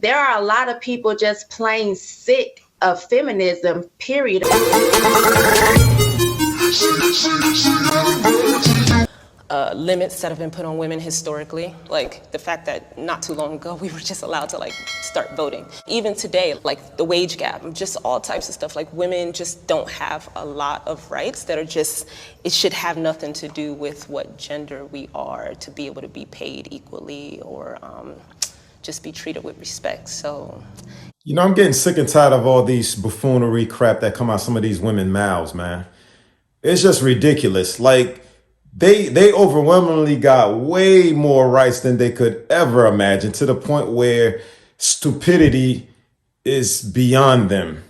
There are a lot of people just plain sick of feminism, period. Limits that have been put on women historically, like the fact that not too long ago we were just allowed to start voting. Even today, like the wage gap, just all types of stuff, like women just don't have a lot of rights that are just, it should have nothing to do with what gender we are to be able to be paid equally or just be treated with respect. So, you know, I'm getting sick and tired of all these buffoonery crap that come out some of these women mouths, man. It's just ridiculous. Like, they overwhelmingly got way more rights than they could ever imagine, to the point where stupidity is beyond them.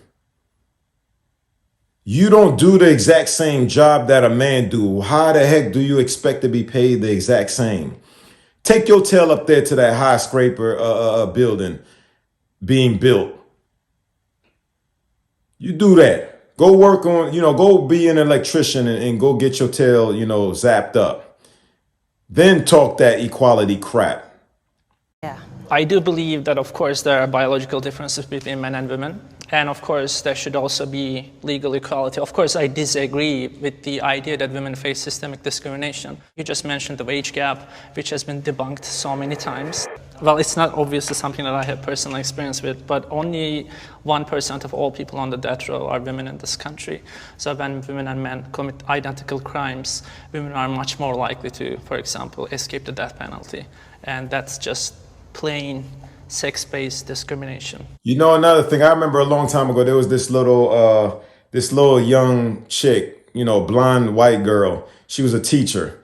You don't do the exact same job that a man do. How the heck do you expect to be paid the exact same? Take your tail up there to that high scraper building being built. You do that. Go work on, go be an electrician and go get your tail, zapped up. Then talk that equality crap. yeah. I do believe that, of course, there are biological differences between men and women. And of course, there should also be legal equality. Of course, I disagree with the idea that women face systemic discrimination. You just mentioned the wage gap, which has been debunked so many times. Well, it's not obviously something that I have personal experience with, but only 1% of all people on the death row are women in this country. So when women and men commit identical crimes, women are much more likely to, for example, escape the death penalty. And that's just plain sex-based discrimination. You know, another thing, I remember a long time ago, there was this little young chick, blonde white girl. She was a teacher,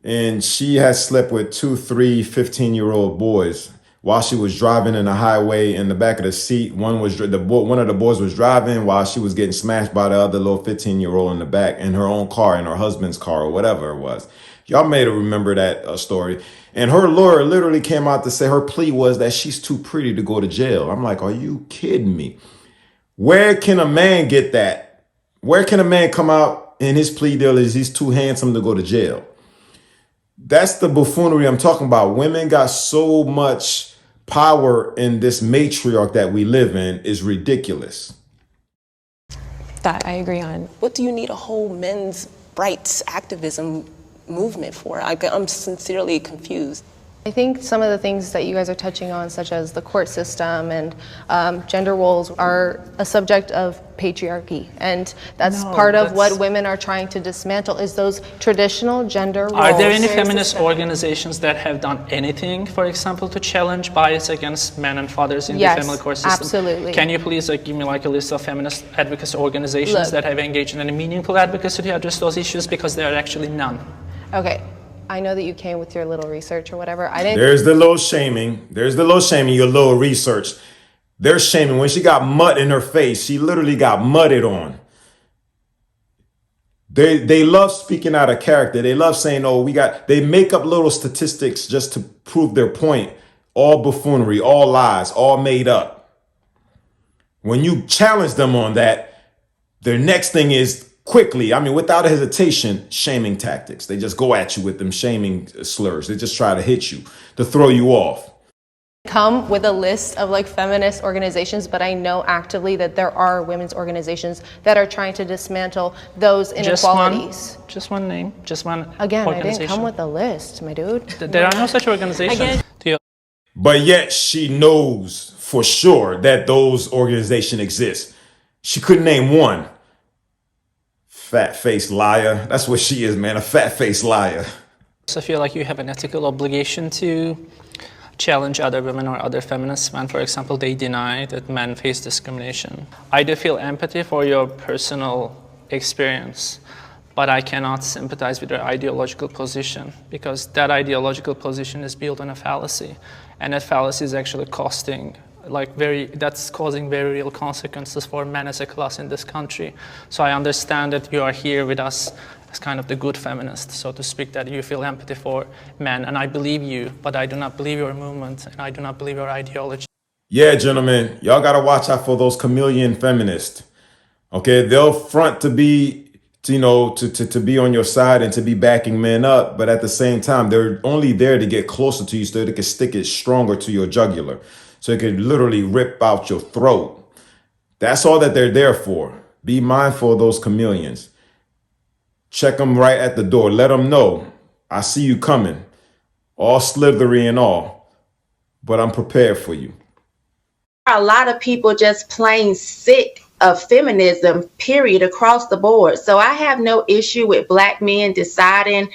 and she had slept with 2, 3, 15-year-old boys while she was driving in the highway. In the back of the seat, one of the boys was driving while she was getting smashed by the other little 15-year-old in the back in her own car, in her husband's car, or whatever it was. Y'all may remember that story. And her lawyer literally came out to say her plea was that she's too pretty to go to jail. I'm like, are you kidding me? Where can a man get that? Where can a man come out in his plea deal is he's too handsome to go to jail? That's the buffoonery I'm talking about. Women got so much power in this matriarch that we live in is ridiculous. That I agree on. What do you need a whole men's rights activism movement for? I'm sincerely confused. I think some of the things that you guys are touching on, such as the court system and gender roles, are a subject of patriarchy, and that's part of what women are trying to dismantle, is those traditional gender roles. Are there any feminist organizations that have done anything, for example, to challenge bias against men and fathers in the family court system? Absolutely. Can you please give me a list of feminist advocacy organizations that have engaged in any meaningful advocacy to address those issues? Because there are actually none. Okay. I know that you came with your little research or whatever. There's the little shaming. Your little research. There's shaming. When she got mud in her face, she literally got mudded on. They love speaking out of character. They love saying, they make up little statistics just to prove their point. All buffoonery, all lies, all made up. When you challenge them on that, their next thing is quickly, without hesitation, shaming tactics. They just go at you with them shaming slurs. They just try to hit you, to throw you off. Come with a list of feminist organizations, but I know actively that there are women's organizations that are trying to dismantle those inequalities. Just one name, just one Again, organization. I didn't come with a list, my dude. There are no such organizations. But yet she knows for sure that those organizations exist. She couldn't name one. Fat-faced liar. That's what she is, man, a fat-faced liar. So I feel like you have an ethical obligation to challenge other women or other feminists when, for example, they deny that men face discrimination. I do feel empathy for your personal experience, but I cannot sympathize with your ideological position, because that ideological position is built on a fallacy, and that fallacy is actually that's causing very real consequences for men as a class in this country. So I understand that you are here with us as kind of the good feminist, so to speak, that you feel empathy for men, and I believe you, but I do not believe your movement, and I do not believe your ideology. Yeah, gentlemen, y'all gotta watch out for those chameleon feminists. Okay, they'll front to be, to be on your side and to be backing men up, but at the same time, they're only there to get closer to you so they can stick it stronger to your jugular. so it could literally rip out your throat. That's all that they're there for. Be mindful of those chameleons. Check them right at the door. Let them know, I see you coming, all slithery and all, but I'm prepared for you. A lot of people just plain sick of feminism, period, across the board. So I have no issue with Black men deciding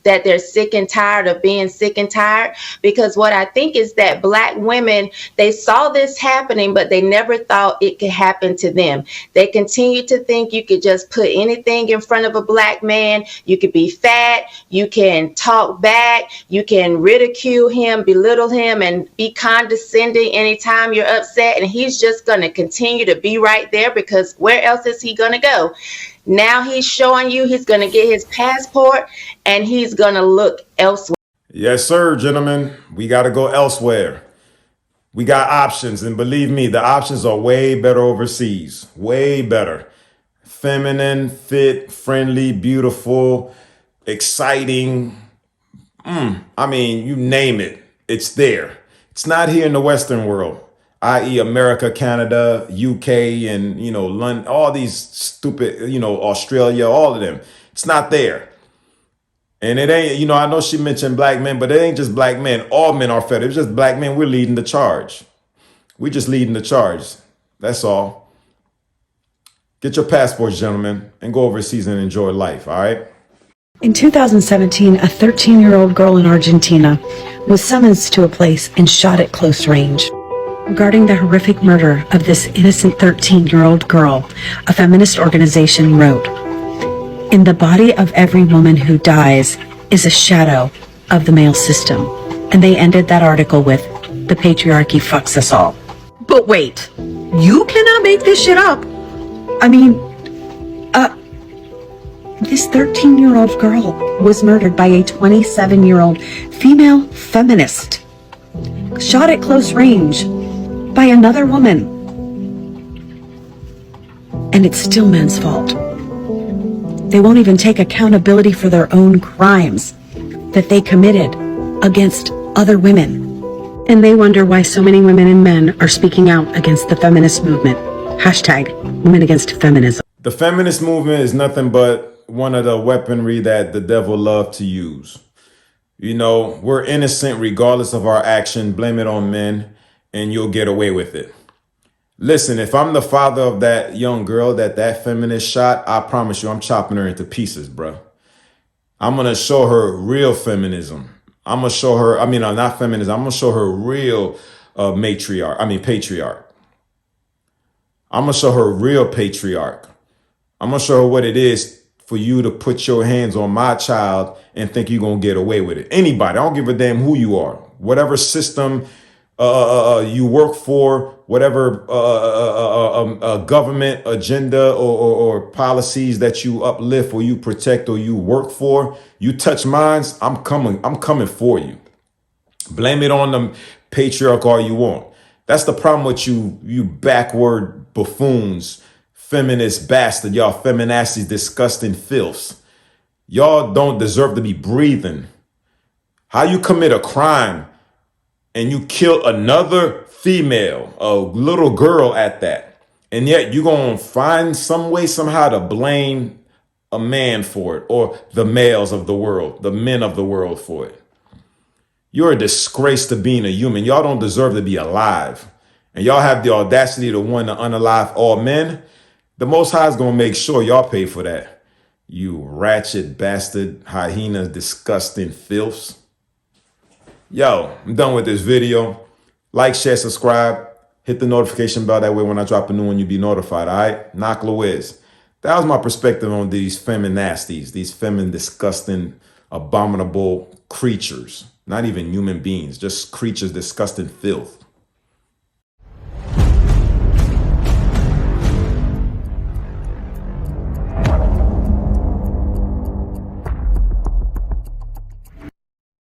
that they're sick and tired of being sick and tired, because what I think is that Black women, they saw this happening, but they never thought it could happen to them. They continue to think you could just put anything in front of a Black man. You could be fat, you can talk back, you can ridicule him, belittle him, and be condescending anytime you're upset, and he's just going to continue to be right there, because where else is he going to go? Now he's showing you he's going to get his passport and he's going to look elsewhere. Yes, sir, gentlemen. We got to go elsewhere. We got options. And believe me, the options are way better overseas. Way better. Feminine, fit, friendly, beautiful, exciting. I mean, you name it. It's there. It's not here in the Western world, i.e. America, Canada, UK, and, London, all these stupid, Australia, all of them. It's not there. And it ain't, I know she mentioned Black men, but it ain't just Black men. All men are fed. It's just Black men. We're leading the charge. We're just leading the charge. That's all. Get your passports, gentlemen, and go overseas and enjoy life, all right? In 2017, a 13-year-old girl in Argentina was summoned to a place and shot at close range. Regarding the horrific murder of this innocent 13-year-old girl, a feminist organization wrote, "In the body of every woman who dies is a shadow of the male system." And they ended that article with, "The patriarchy fucks us all." But wait, you cannot make this shit up. I mean, this 13-year-old girl was murdered by a 27-year-old female feminist, shot at close range by another woman. And it's still men's fault. They won't even take accountability for their own crimes that they committed against other women. And they wonder why so many women and men are speaking out against the feminist movement. Hashtag Women Against Feminism. The feminist movement is nothing but one of the weaponry that the devil loved to use. We're innocent regardless of our action. Blame it on men and you'll get away with it. Listen, if I'm the father of that young girl that feminist shot, I promise you I'm chopping her into pieces, bro. I'm going to show her real feminism. I'm going to show her, not feminism. I'm going to show her real patriarch. I'm going to show her real patriarch. I'm going to show her what it is for you to put your hands on my child and think you're going to get away with it. Anybody, I don't give a damn who you are. Whatever system you work for, whatever government agenda or policies that you uplift or you protect or you work for, you touch mines, I'm coming for you. Blame it on the patriarch all you want. That's the problem with you backward buffoons, feminist bastard, y'all feminazis, disgusting filths. Y'all don't deserve to be breathing. How you commit a crime and you kill another female, a little girl at that, and yet you're going to find some way somehow to blame a man for it, or the males of the world, the men of the world for it. You're a disgrace to being a human. Y'all don't deserve to be alive. And y'all have the audacity to want to unalive all men. The Most High is going to make sure y'all pay for that. You ratchet bastard, hyena, disgusting filths. Yo, I'm done with this video. Like, share, subscribe. Hit the notification bell. That way when I drop a new one, you'll be notified, all right? Knock Louise. That was my perspective on these feminasties, these feminine, disgusting, abominable creatures. Not even human beings, just creatures, disgusting filth.